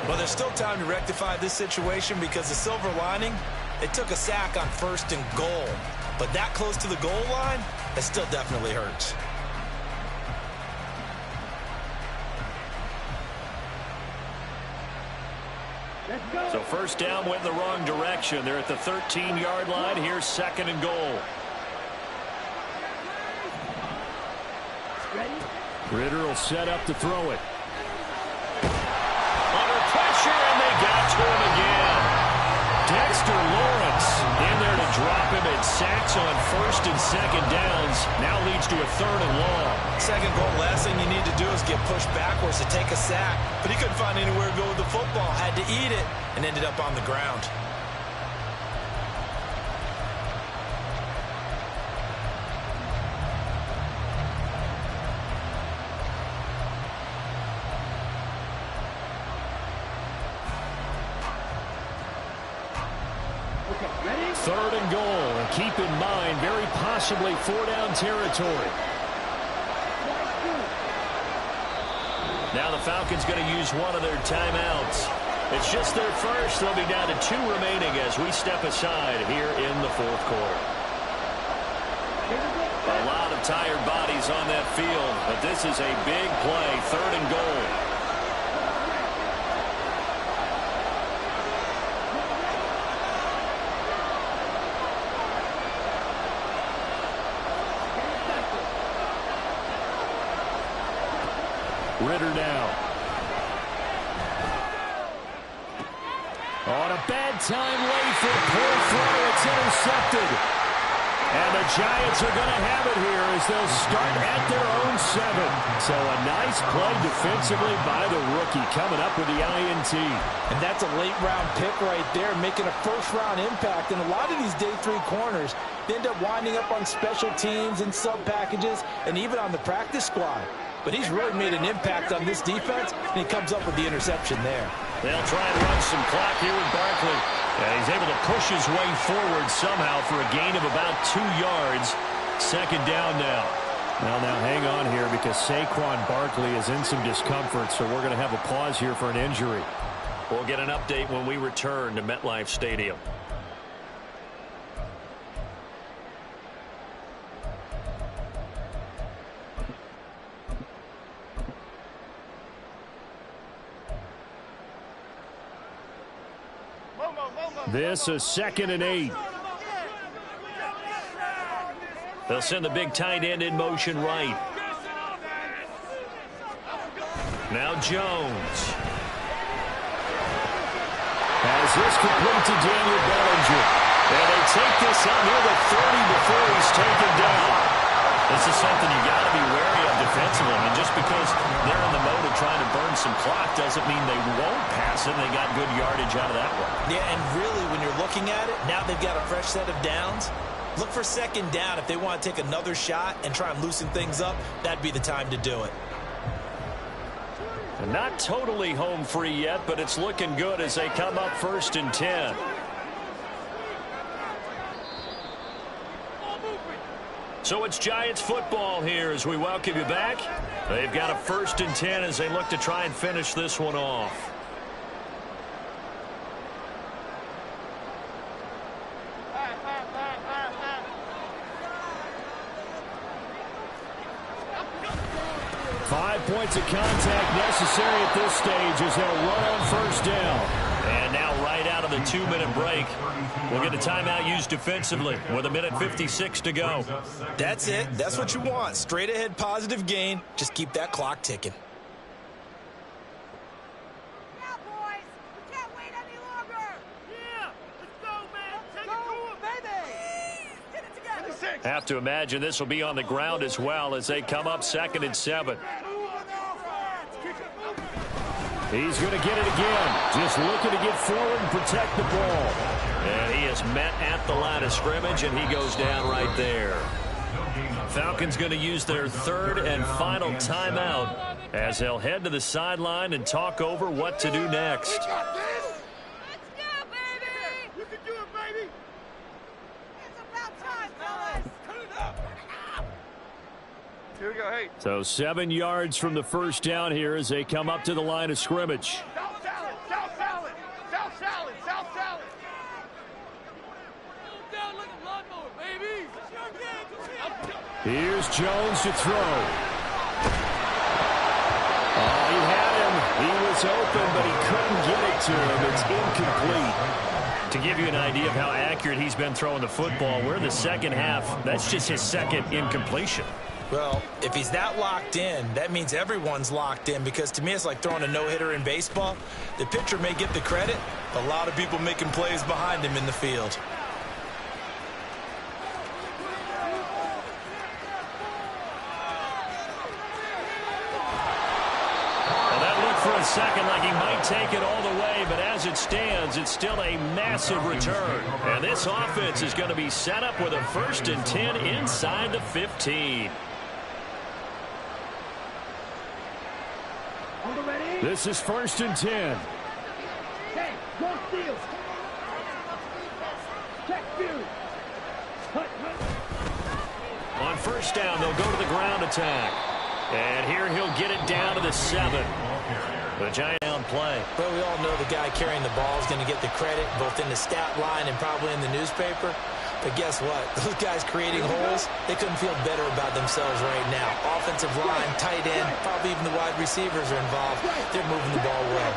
Well, there's still time to rectify this situation because the silver lining, it took a sack on 1st and goal. But that close to the goal line, it still definitely hurts. So 1st down went in the wrong direction. They're at the 13-yard line. Here's 2nd and goal. Ritter will set up to throw it. Under pressure, and they got to him again. Dexter Lawrence in there to drop him. It sacks on 1st and 2nd downs. Now leads to a 3rd and long. 2nd goal, last thing you need to do is get pushed backwards to take a sack. But he couldn't find anywhere to go with the football. Had to eat it and ended up on the ground. Ready? 3rd and goal. And keep in mind, very possibly 4-down territory. Now the Falcons going to use one of their timeouts. It's just their first. They'll be down to 2 remaining as we step aside here in the 4th quarter. A lot of tired bodies on that field, but this is a big play. 3rd and goal. Ritter now. On a bad time late for a poor throw. It's intercepted. And the Giants are going to have it here as they'll start at their own 7. So a nice play defensively by the rookie coming up with the INT. And that's a late-round pick right there, making a first-round impact. And a lot of these day 3 corners, they end up winding up on special teams and sub-packages and even on the practice squad. But he's really made an impact on this defense, and he comes up with the interception there. They'll try and run some clock here with Barkley. And he's able to push his way forward somehow for a gain of about 2 yards. 2nd down now. Now hang on here because Saquon Barkley is in some discomfort, so we're going to have a pause here for an injury. We'll get an update when we return to MetLife Stadium. This is 2nd and 8. They'll send the big tight end in motion right. Now Jones. Has this complete to Daniel Bellinger. And they take this out near the 30 before he's taken down. This is something you got to be wary of defensively. And just because they're in the mode of trying to burn some clock doesn't mean they won't pass it. They got good yardage out of that one. Yeah, and really, when you're looking at it, now they've got a fresh set of downs. Look for 2nd down. If they want to take another shot and try and loosen things up, that'd be the time to do it. And not totally home free yet, but it's looking good as they come up 1st and 10. So it's Giants football here as we welcome you back. They've got a 1st and 10 as they look to try and finish this one off. 5 points of contact necessary at this stage as they'll run on first down. And now right out of the 2-minute break, we'll get a timeout used defensively with 1:56 to go. That's it. That's what you want. Straight ahead positive gain. Just keep that clock ticking. Now, boys, we can't wait any longer. Yeah, let's go, man. Take it to him, baby. Get it together. Have to imagine this will be on the ground as well as they come up 2nd and 7. He's going to get it again. Just looking to get forward and protect the ball. And he is met at the line of scrimmage, and he goes down right there. Falcons going to use their 3rd and final timeout as they'll head to the sideline and talk over what to do next. Let's go, baby. You can do it, baby. It's about time, fellas. Cut it up. Here we go, hey. So 7 yards from the first down here as they come up to the line of scrimmage. South salad, south salad, south salad, south salad. Down like a lawnmower, baby. Here's Jones to throw. Oh, he had him. He was open, but he couldn't get it to him. It's incomplete. To give you an idea of how accurate he's been throwing the football, we're in the second half. That's just his 2nd incompletion. Well, if he's that locked in, that means everyone's locked in, because to me it's like throwing a no-hitter in baseball. The pitcher may get the credit, but a lot of people making plays behind him in the field. Well, that looked for a second like he might take it all the way, but as it stands, it's still a massive return. And this offense is going to be set up with a 1st and 10 inside the 15. This is 1st and 10. Hey, go steal. Check field. Hut. On first down, they'll go to the ground attack. And here he'll get it down to the 7. The giant down play. But we all know the guy carrying the ball is going to get the credit, both in the stat line and probably in the newspaper. But guess what? Those guys creating holes, they couldn't feel better about themselves right now. Offensive line, tight end, probably even the wide receivers are involved. They're moving the ball well.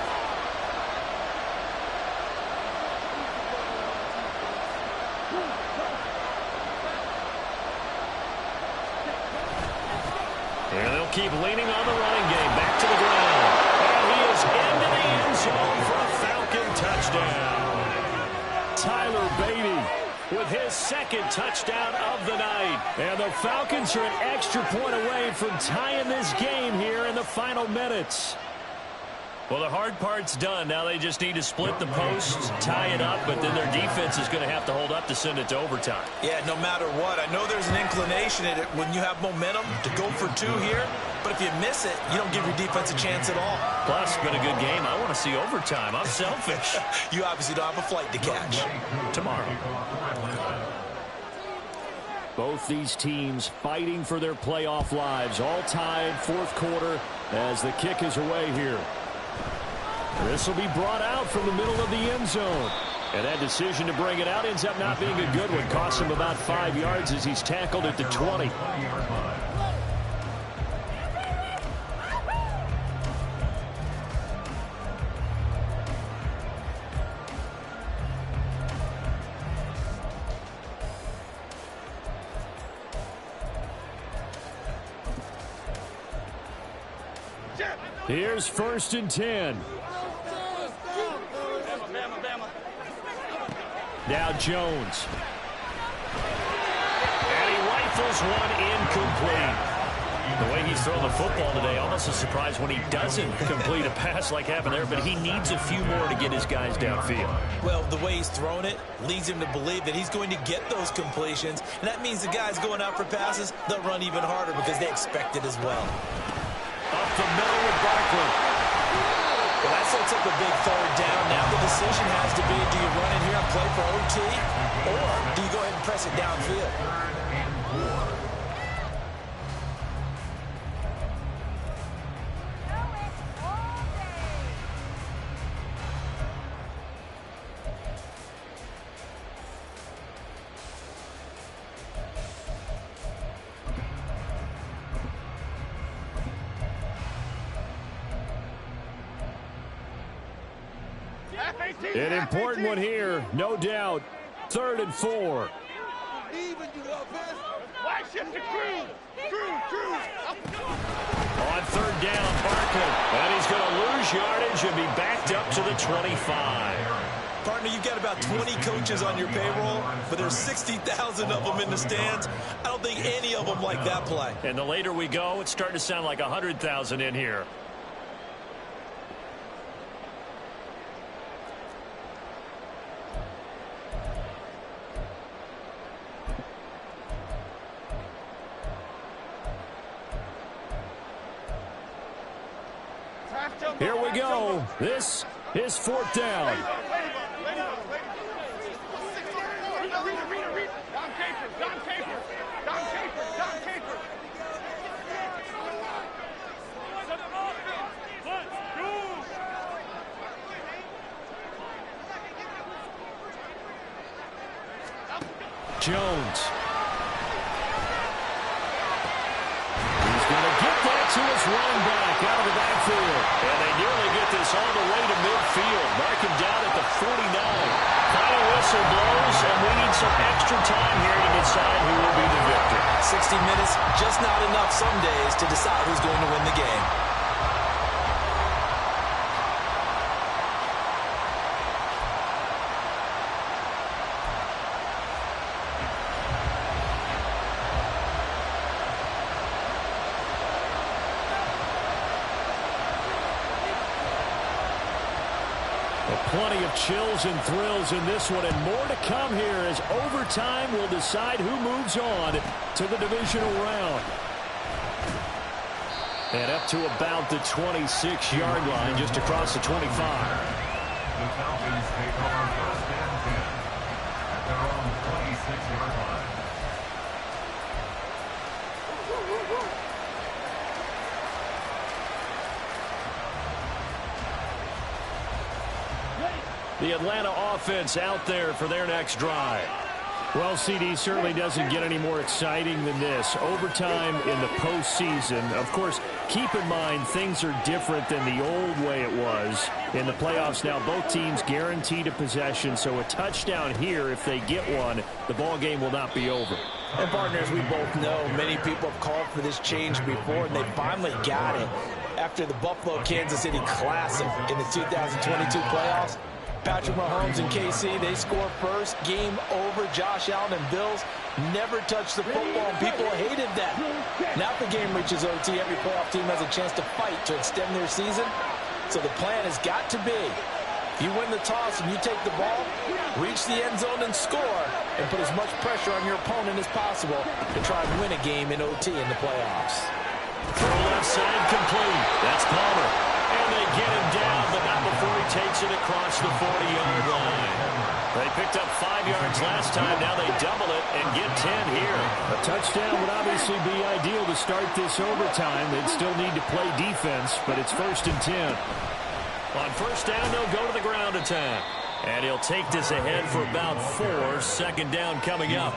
And they'll keep leaning on the running game. Back to the ground. And he is into the end zone for a Falcon touchdown. Tyler Beatty with his 2nd touchdown of the night. And the Falcons are an extra point away from tying this game here in the final minutes. Well, the hard part's done. Now they just need to split the posts, tie it up, but then their defense is going to have to hold up to send it to overtime. Yeah, no matter what. I know there's an inclination in it when you have momentum to go for 2 here, but if you miss it, you don't give your defense a chance at all. Plus, it's been a good game. I want to see overtime. I'm selfish. You obviously don't have a flight to catch. Tomorrow. Both these teams fighting for their playoff lives, all tied 4th quarter as the kick is away here. This will be brought out from the middle of the end zone. And that decision to bring it out ends up not being a good one. Costs him about 5 yards as he's tackled at the 20. Here's 1st and 10. Now Jones. And he rifles one incomplete. The way he's throwing the football today, almost a surprise when he doesn't complete a pass like happened there, but he needs a few more to get his guys downfield. Well, the way he's thrown it leads him to believe that he's going to get those completions, and that means the guys going out for passes, they'll run even harder because they expect it as well. Up the middle with Barkley. Well, that sets up a big 3rd down. Now the decision has to be, do you run in here and play for OT, or do you go ahead and press it downfield? An important one here, no doubt. 3rd and 4. Why shift to Cruz? Cruz. On 3rd down, Barkley. And he's going to lose yardage and be backed up to the 25. Partner, you've got about 20 coaches on your payroll, but there's 60,000 of them in the stands. I don't think any of them like that play. And the later we go, it's starting to sound like 100,000 in here. Here we go. This is 4th down. Jones. He's going to get that to his running back out of the backfield. And they nearly get this all the way to midfield. Mark him down at the 49. Final whistle blows, and we need some extra time here to decide who will be the victor. 60 minutes, just not enough some days to decide who's going to win the game. Plenty of chills and thrills in this one, and more to come here as overtime will decide who moves on to the divisional round. And up to about the 26-yard line, just across the 25. The Falcons take over 1st and 10 at their own 26-yard line. The Atlanta offense out there for their next drive. Well, CD certainly doesn't get any more exciting than this. Overtime in the postseason. Of course, keep in mind things are different than the old way it was. In the playoffs now, both teams guaranteed a possession, so a touchdown here, if they get one, the ball game will not be over. And partners, we both know many people have called for this change before, and they finally got it after the Buffalo-Kansas City Classic in the 2022 playoffs. Patrick Mahomes and KC, they score first. Game over. Josh Allen and Bills never touched the football, and people hated that. Now if the game reaches OT, every playoff team has a chance to fight to extend their season. So the plan has got to be, if you win the toss and you take the ball, reach the end zone and score, and put as much pressure on your opponent as possible to try and win a game in OT in the playoffs. Throw left side complete. That's Palmer. And they get him down, but not before he takes it across the 40-yard line. They picked up 5 yards last time. Now they double it and get 10 here. A touchdown would obviously be ideal to start this overtime. They'd still need to play defense, but it's 1st and 10. On 1st down, they'll go to the ground attack. And he'll take this ahead for about 4. 2nd down coming up.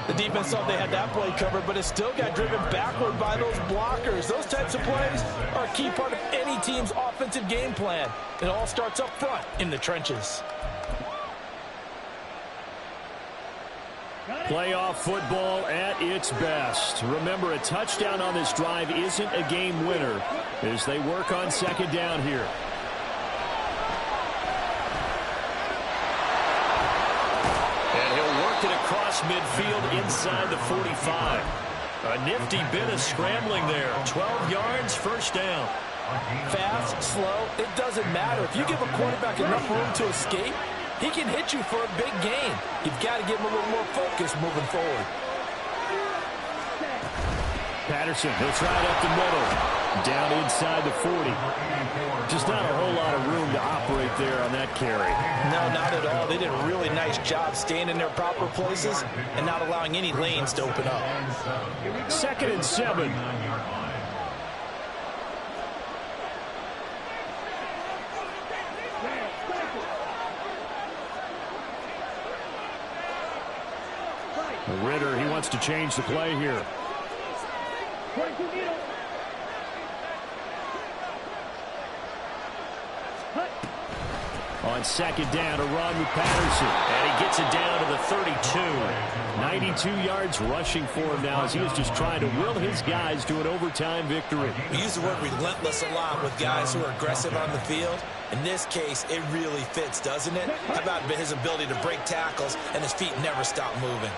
The defense thought they had that play covered, but it still got driven backward by those blockers. Those types of plays are a key part of any team's offensive game plan. It all starts up front in the trenches. Playoff football at its best. Remember, a touchdown on this drive isn't a game winner as they work on 2nd down here. Across midfield inside the 45. A nifty bit of scrambling there. 12 yards, 1st down. Fast, slow, it doesn't matter. If you give a quarterback enough room to escape, he can hit you for a big gain. You've got to give him a little more focus moving forward. Patterson hits right up the middle. Down inside the 40. Just not a whole lot of room to operate there on that carry. No, not at all. They did a really nice job staying in their proper places and not allowing any lanes to open up. 2nd and 7. Ritter, he wants to change the play here. on second down to run with Patterson. And he gets it down to the 32. 92 yards rushing for him now as he is just trying to will his guys to an overtime victory. We use the word relentless a lot with guys who are aggressive on the field. In this case, it really fits, doesn't it? How about his ability to break tackles and his feet never stop moving?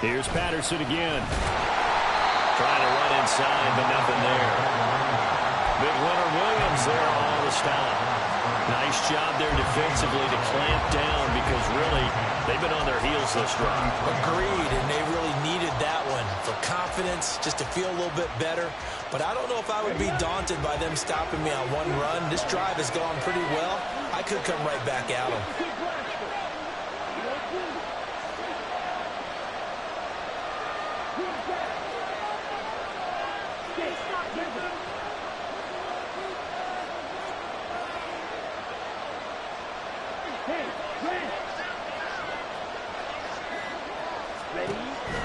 Here's Patterson again. Trying to run inside, but nothing there. Big Leonard Williams there on the stop. Nice job there defensively to clamp down because really they've been on their heels this drive. Agreed, and they really needed that one for confidence, just to feel a little bit better. But I don't know if I would be daunted by them stopping me on one run. This drive has gone pretty well. I could come right back at them.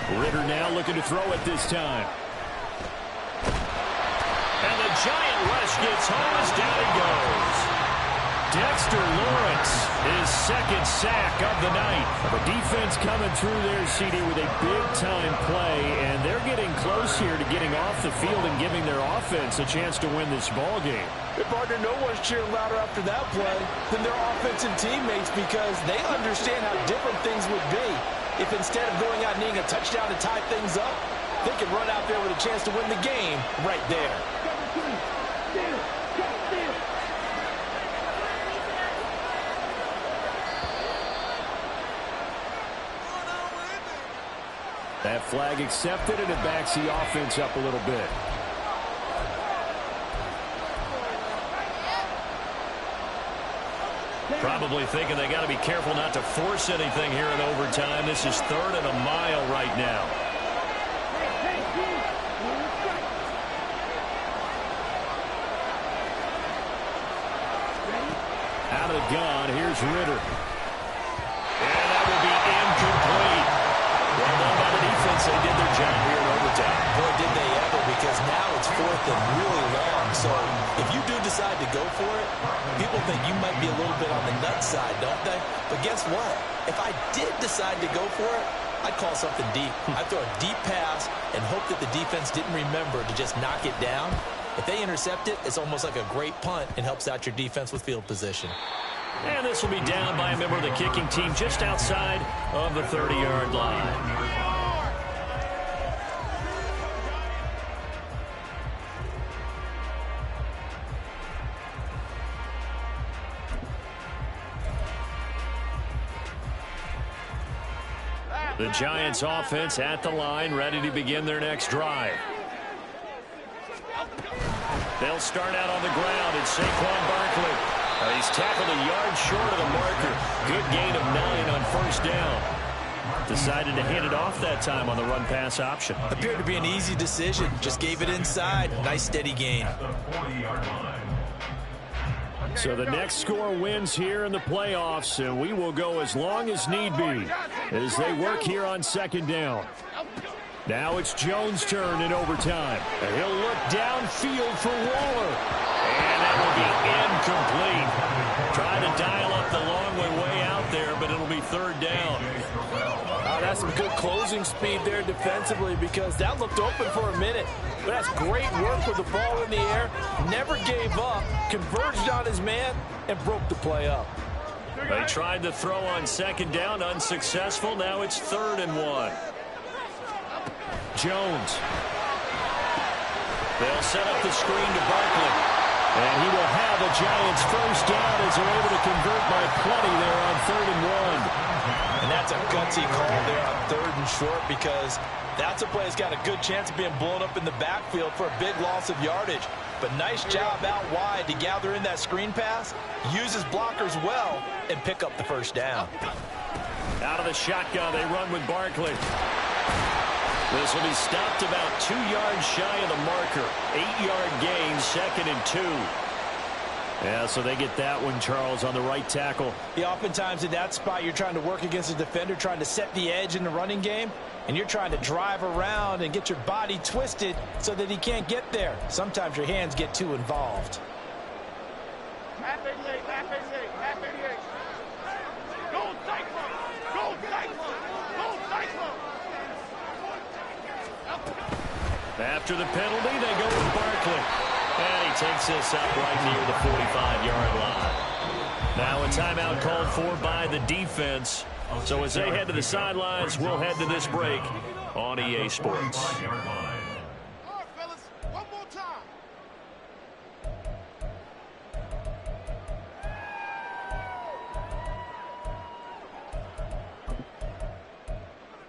Ritter now looking to throw it this time. And the giant rush gets home as down he goes. Dexter Lawrence, his second sack of the night. The defense coming through there, CD, with a big-time play, and they're getting close here to getting off the field and giving their offense a chance to win this ball game. Hey, partner, no one's cheering louder after that play than their offensive teammates because they understand how different things would be if instead of going out and needing a touchdown to tie things up, they can run out there with a chance to win the game right there. That flag accepted, and it backs the offense up a little bit. Probably thinking they got to be careful not to force anything here in overtime. This is 3rd and a mile right now. Out of the gun, here's Ritter. And that will be incomplete. Well done by the defense. They did their job here in overtime. Boy, did they ever, because now it's 4th and really long. So if you do decide to go for it, people think you might be a little bit on the nut side, don't they? But guess what? If I did decide to go for it, I'd call something deep. I'd throw a deep pass and hope that the defense didn't remember to just knock it down. If they intercept it, it's almost like a great punt and helps out your defense with field position. And this will be down by a member of the kicking team just outside of the 30-yard line. The Giants offense at the line, ready to begin their next drive. They'll start out on the ground. It's Saquon Barkley. He's tackled a yard short of the marker. Good gain of 9 on first down. Decided to hand it off that time on the run-pass option. Appeared to be an easy decision. Just gave it inside. Nice steady gain. So the next score wins here in the playoffs, and we will go as long as need be as they work here on second down. Now it's Jones' turn in overtime. And he'll look downfield for Waller. And that will be incomplete. Trying to dial up the long way out there, but it'll be 3rd down. That's some good closing speed there defensively because that looked open for a minute. But that's great work with the ball in the air. Never gave up, converged on his man, and broke the play up. They tried to throw on second down, unsuccessful. Now it's 3rd and 1. Jones. They'll set up the screen to Barkley. And he will have a Giants first down as they're able to convert by plenty there on 3rd and 1. And that's a gutsy call there on 3rd and short because that's a play that's got a good chance of being blown up in the backfield for a big loss of yardage. But nice job out wide to gather in that screen pass, use his blockers well, and pick up the first down. Out of the shotgun, they run with Barkley. This will be stopped about 2 yards shy of the marker. 8-yard gain, 2nd and 2. Yeah, so they get that one, Charles, on the right tackle. Yeah, oftentimes in that spot, you're trying to work against a defender, trying to set the edge in the running game, and you're trying to drive around and get your body twisted so that he can't get there. Sometimes your hands get too involved. Half 88, half 88, half 88. Gold Cyclone! Gold Cyclone! Gold Cyclone! After the penalty, they go with Barkley. And he takes this up right near the 45-yard line. Now a timeout called for by the defense. So as they head to the sidelines, we'll head to this break on EA Sports. All right, fellas, one more time.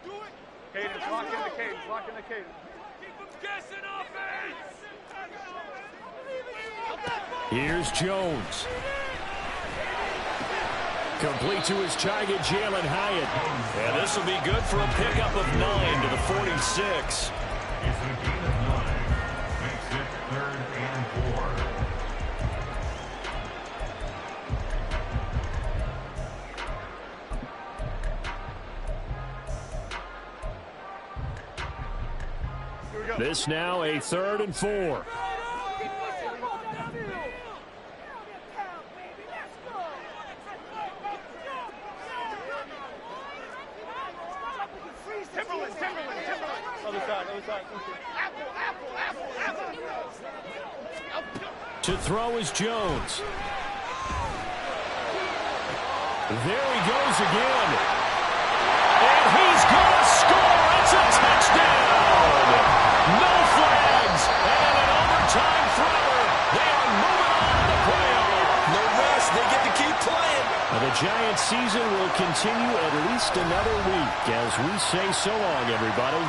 Do it. Cadence, lock in the cadence, lock in the cadence. Keep them guessing offense. Here's Jones. Complete to his target, Jalen Hyatt. And this will be good for a pickup of 9 to the 46. It's a gain of 9. Makes it 3rd and 4. This now a 3rd and 4. To throw is Jones. There he goes again. And he's going to score. It's a touchdown. No flags. And an overtime thriller. They are moving on to the playoff. No rest. They get to keep playing. Now the Giants season will continue at least another week as we say so long, everybody.